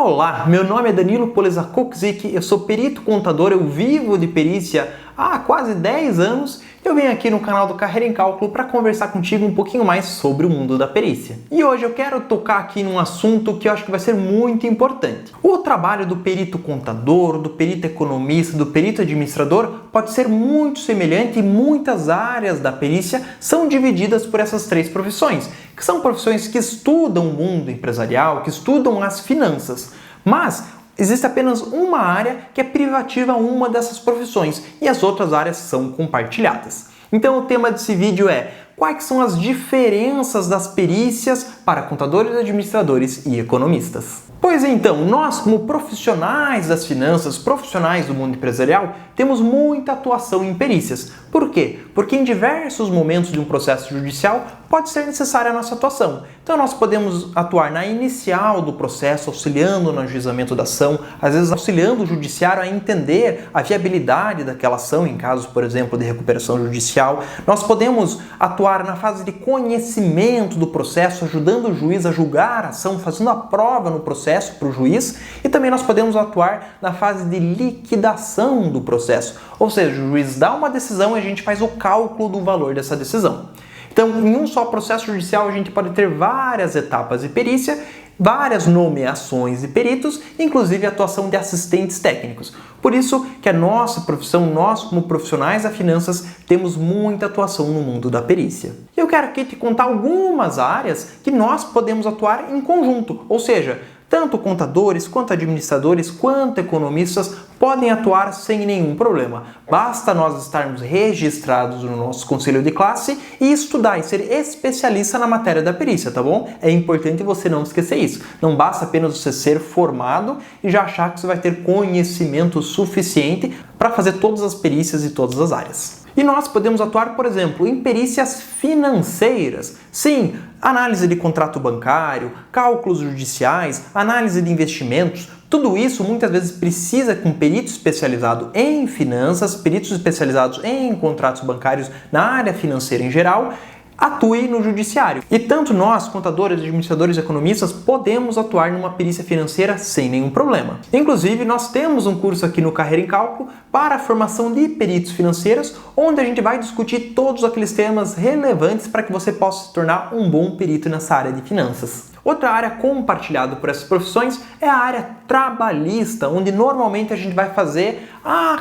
Olá, meu nome é Danilo Polezakokzik, eu sou perito contador, eu vivo de perícia há quase 10 anos. Eu venho aqui no canal do Carreira em Cálculo para conversar contigo um pouquinho mais sobre o mundo da perícia. E hoje eu quero tocar aqui num assunto que eu acho que vai ser muito importante. O trabalho do perito contador, do perito economista, do perito administrador pode ser muito semelhante e muitas áreas da perícia são divididas por essas três profissões, que são profissões que estudam o mundo empresarial, que estudam as finanças. Mas existe apenas uma área que é privativa a uma dessas profissões e as outras áreas são compartilhadas. Então o tema desse vídeo é: quais são as diferenças das perícias para contadores, administradores e economistas? Pois então, nós como profissionais das finanças, profissionais do mundo empresarial, temos muita atuação em perícias. Por quê? Porque em diversos momentos de um processo judicial pode ser necessária a nossa atuação. Então nós podemos atuar na inicial do processo, auxiliando no ajuizamento da ação, às vezes auxiliando o judiciário a entender a viabilidade daquela ação, em caso, por exemplo, de recuperação judicial. Nós podemos atuar na fase de conhecimento do processo, ajudando o juiz a julgar a ação, fazendo a prova no processo para o juiz, e também nós podemos atuar na fase de liquidação do processo, ou seja, o juiz dá uma decisão e a gente faz o cálculo do valor dessa decisão. Então, em um só processo judicial, a gente pode ter várias etapas de perícia, várias nomeações de peritos, inclusive a atuação de assistentes técnicos. Por isso que a nossa profissão, nós como profissionais da finanças, temos muita atuação no mundo da perícia. Eu quero aqui te contar algumas áreas que nós podemos atuar em conjunto, ou seja, tanto contadores, quanto administradores, quanto economistas podem atuar sem nenhum problema. Basta nós estarmos registrados no nosso conselho de classe e estudar e ser especialista na matéria da perícia, tá bom? É importante você não esquecer isso. Não basta apenas você ser formado e já achar que você vai ter conhecimento suficiente para fazer todas as perícias e todas as áreas. E nós podemos atuar, por exemplo, em perícias financeiras. Sim, análise de contrato bancário, cálculos judiciais, análise de investimentos. Tudo isso muitas vezes precisa que um perito especializado em finanças, peritos especializados em contratos bancários na área financeira em geral, atue no judiciário. E tanto nós, contadores, administradores e economistas, podemos atuar numa perícia financeira sem nenhum problema. Inclusive, nós temos um curso aqui no Carreira em Cálculo para a formação de peritos financeiros, onde a gente vai discutir todos aqueles temas relevantes para que você possa se tornar um bom perito nessa área de finanças. Outra área compartilhada por essas profissões é a área trabalhista, onde normalmente a gente vai fazer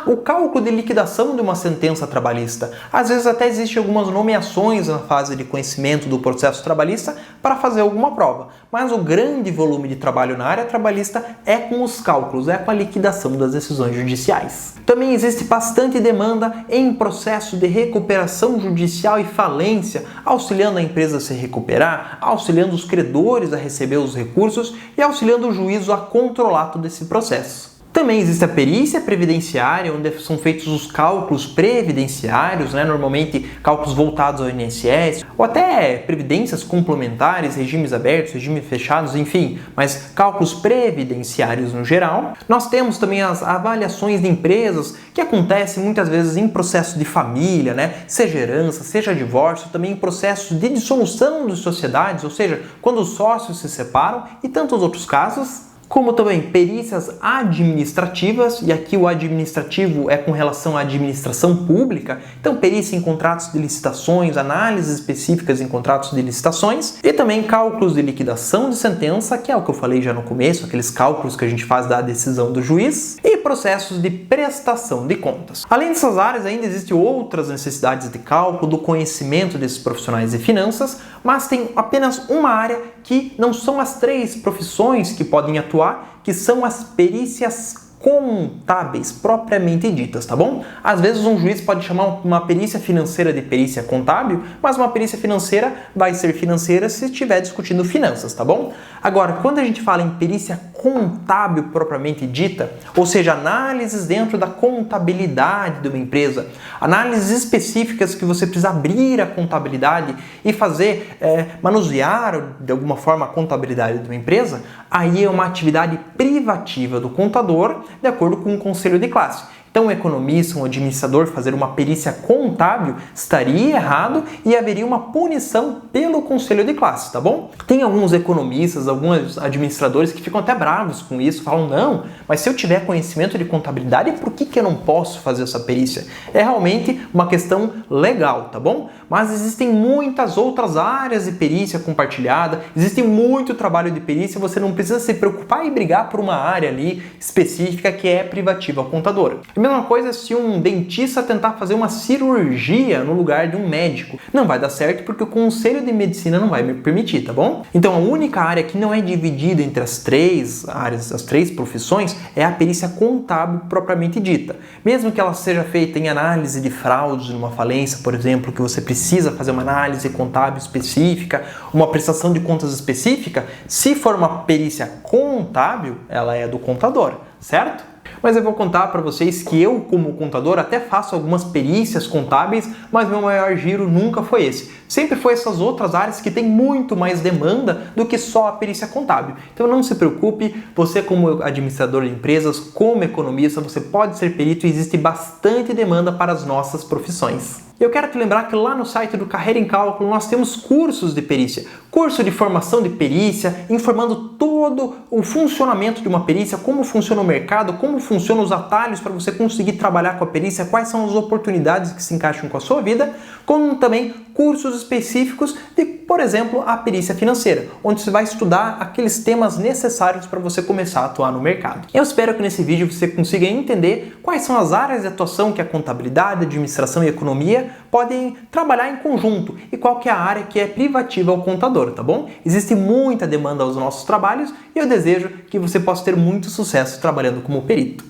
o cálculo de liquidação de uma sentença trabalhista. Às vezes até existem algumas nomeações na fase de conhecimento do processo trabalhista para fazer alguma prova, mas o grande volume de trabalho na área trabalhista é com os cálculos, é com a liquidação das decisões judiciais. Também existe bastante demanda em processo de recuperação judicial e falência, auxiliando a empresa a se recuperar, auxiliando os credores a receber os recursos e auxiliando o juízo a controlar todo esse processo. Também existe a perícia previdenciária, onde são feitos os cálculos previdenciários, normalmente cálculos voltados ao INSS, ou até previdências complementares, regimes abertos, regimes fechados, enfim, mas cálculos previdenciários no geral. Nós temos também as avaliações de empresas, que acontecem muitas vezes em processo de família, seja herança, seja divórcio, também em processos de dissolução de sociedades, ou seja, quando os sócios se separam, e tantos outros casos. Como também perícias administrativas, e aqui o administrativo é com relação à administração pública, então perícia em contratos de licitações, análises específicas em contratos de licitações, e também cálculos de liquidação de sentença, que é o que eu falei já no começo, aqueles cálculos que a gente faz da decisão do juiz, e processos de prestação de contas. Além dessas áreas, ainda existem outras necessidades de cálculo, do conhecimento desses profissionais de finanças, mas tem apenas uma área que não são as três profissões que podem atuar, que são as perícias contábeis propriamente ditas, tá bom? Às vezes um juiz pode chamar uma perícia financeira de perícia contábil, mas uma perícia financeira vai ser financeira se estiver discutindo finanças, tá bom? Agora, quando a gente fala em perícia contábil propriamente dita, ou seja, análises dentro da contabilidade de uma empresa, análises específicas que você precisa abrir a contabilidade e fazer, manusear de alguma forma a contabilidade de uma empresa, aí é uma atividade privativa do contador, de acordo com o conselho de classe. Então, um economista, um administrador fazer uma perícia contábil estaria errado e haveria uma punição pelo conselho de classe, tá bom? Tem alguns economistas, alguns administradores que ficam até bravos com isso, falam, não, mas se eu tiver conhecimento de contabilidade, por que eu não posso fazer essa perícia? É realmente uma questão legal, tá bom? Mas existem muitas outras áreas de perícia compartilhada, existe muito trabalho de perícia, você não precisa se preocupar e brigar por uma área ali específica que é privativa ao contador. A mesma coisa se um dentista tentar fazer uma cirurgia no lugar de um médico. Não vai dar certo porque o Conselho de Medicina não vai me permitir, tá bom? Então a única área que não é dividida entre as três áreas, as três profissões, é a perícia contábil propriamente dita. Mesmo que ela seja feita em análise de fraudes numa falência, por exemplo, que você precisa fazer uma análise contábil específica, uma prestação de contas específica, se for uma perícia contábil, ela é do contador, certo? Mas eu vou contar para vocês que eu, como contador, até faço algumas perícias contábeis, mas meu maior giro nunca foi esse. Sempre foi essas outras áreas que têm muito mais demanda do que só a perícia contábil. Então não se preocupe, você como administrador de empresas, como economista, você pode ser perito e existe bastante demanda para as nossas profissões. Eu quero te lembrar que lá no site do Carreira em Cálculo nós temos cursos de perícia. Curso de formação de perícia, informando todo o funcionamento de uma perícia, como funciona o mercado, como funcionam os atalhos para você conseguir trabalhar com a perícia, quais são as oportunidades que se encaixam com a sua vida, como também cursos específicos de, por exemplo, a perícia financeira, onde você vai estudar aqueles temas necessários para você começar a atuar no mercado. Eu espero que nesse vídeo você consiga entender quais são as áreas de atuação que a contabilidade, administração e economia podem trabalhar em conjunto e qual que é a área que é privativa ao contador, tá bom? Existe muita demanda aos nossos trabalhos e eu desejo que você possa ter muito sucesso trabalhando como perito.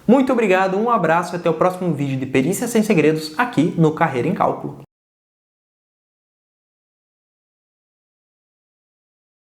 Muito obrigado, um abraço e até o próximo vídeo de Perícia Sem Segredos aqui no Carreira em Cálculo.